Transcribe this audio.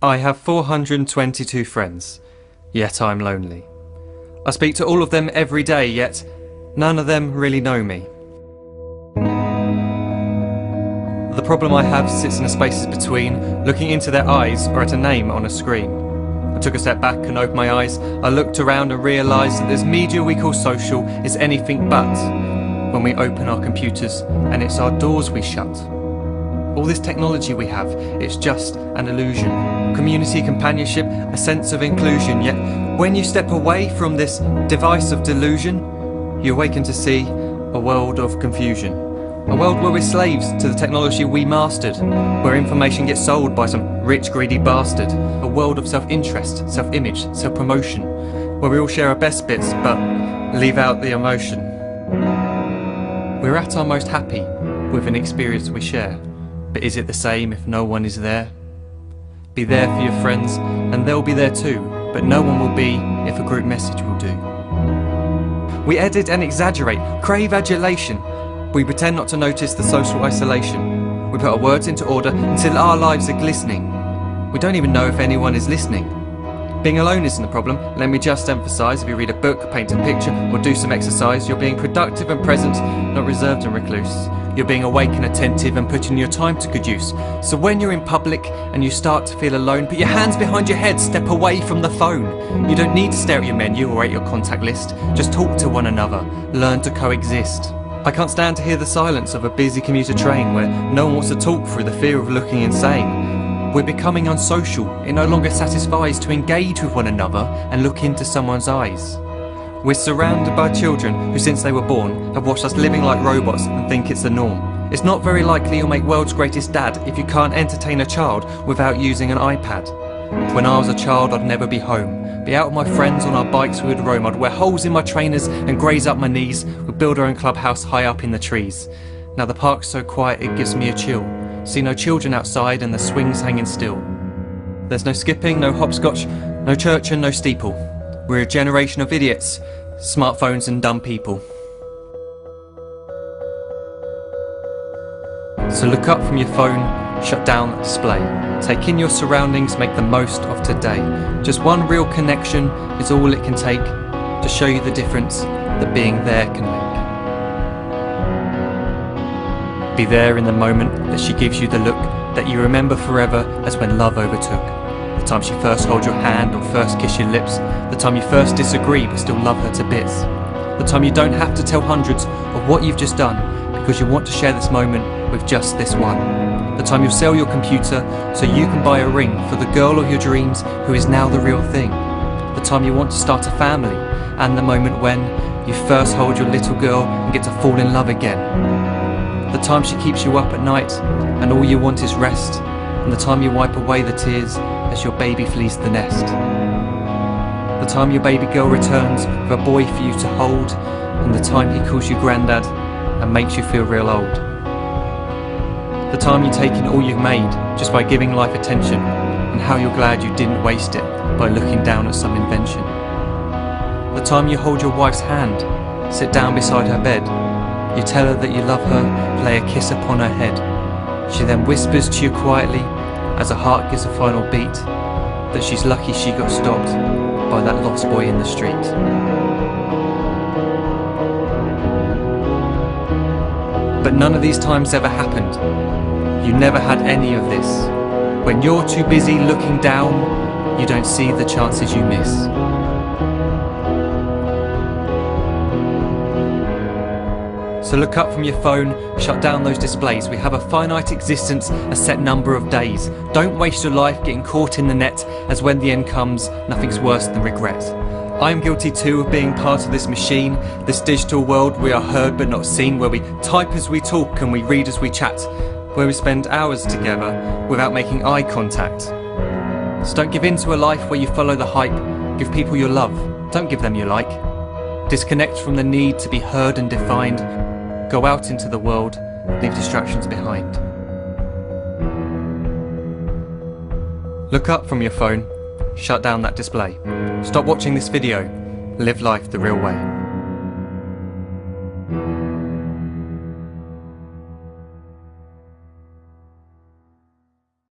I have 422 friends, yet I'm lonely. I speak to all of them every day, yet none of them really know me. The problem I have sits in the spaces between, looking into their eyes or at a name on a screen. I took a step back and opened my eyes. I looked around and realised that this media we call social is anything but when we open our computers and it's our doors we shut. All this technology we have, it's just an illusion. Community, companionship, a sense of inclusion. Yet when you step away from this device of delusion, you awaken to see a world of confusion. A world where we're slaves to the technology we mastered, where information gets sold by some rich, greedy bastard. A world of self-interest, self-image, self-promotion, where we all share our best bits but leave out the emotion. We're at our most happy with an experience we share. But is it the same if no one is there? Be there for your friends and they'll be there too, but no one will be if a group message will do. We edit and exaggerate, crave adulation. We pretend not to notice the social isolation. We put our words into order until our lives are glistening. We don't even know if anyone is listening. Being alone isn't the problem, let me just emphasise. If you read a book, paint a picture or do some exercise, you're being productive and present, not reserved and recluse. You're being awake and attentive and putting your time to good use. So when you're in public and you start to feel alone, put your hands behind your head, step away from the phone. You don't need to stare at your menu or at your contact list. Just talk to one another, learn to coexist. I can't stand to hear the silence of a busy commuter train where no one wants to talk through the fear of looking insane. We're becoming unsocial. It no longer satisfies to engage with one another and look into someone's eyes. We're surrounded by children who since they were born have watched us living like robots and think it's the norm. It's not very likely you'll make world's greatest dad if you can't entertain a child without using an iPad. When I was a child I'd never be home. Be out with my friends on our bikes we would roam. I'd wear holes in my trainers and graze up my knees. We'd build our own clubhouse high up in the trees. Now the park's so quiet it gives me a chill. See no children outside and the swings hanging still. There's no skipping, no hopscotch, no church and no steeple. We're a generation of idiots, smartphones and dumb people. So look up from your phone, shut down the display. Take in your surroundings, make the most of today. Just one real connection is all it can take to show you the difference that being there can make. Be there in the moment that she gives you the look that you remember forever as when love overtook. The time she first holds your hand or first kiss your lips. The time you first disagree but still love her to bits. The time you don't have to tell hundreds of what you've just done because you want to share this moment with just this one. The time you'll sell your computer so you can buy a ring for the girl of your dreams who is now the real thing. The time you want to start a family and the moment when you first hold your little girl and get to fall in love again. The time she keeps you up at night and all you want is rest, and the time you wipe away the tears as your baby flees the nest. The time your baby girl returns with a boy for you to hold, and the time he calls you granddad and makes you feel real old. The time you take in all you've made just by giving life attention, and how you're glad you didn't waste it by looking down at some invention. The time you hold your wife's hand, sit down beside her bed, you tell her that you love her, lay a kiss upon her head. She then whispers to you quietly, as her heart gives a final beat, that she's lucky she got stopped by that lost boy in the street. But none of these times ever happened. You never had any of this. When you're too busy looking down, you don't see the chances you miss. So look up from your phone, shut down those displays. We have a finite existence, a set number of days. Don't waste your life getting caught in the net, as when the end comes, nothing's worse than regret. I am guilty too of being part of this machine, this digital world we are heard but not seen, where we type as we talk and we read as we chat, where we spend hours together without making eye contact. So don't give in to a life where you follow the hype. Give people your love, don't give them your like. Disconnect from the need to be heard and defined. Go out into the world, leave distractions behind. Look up from your phone, shut down that display. Stop watching this video, live life the real way.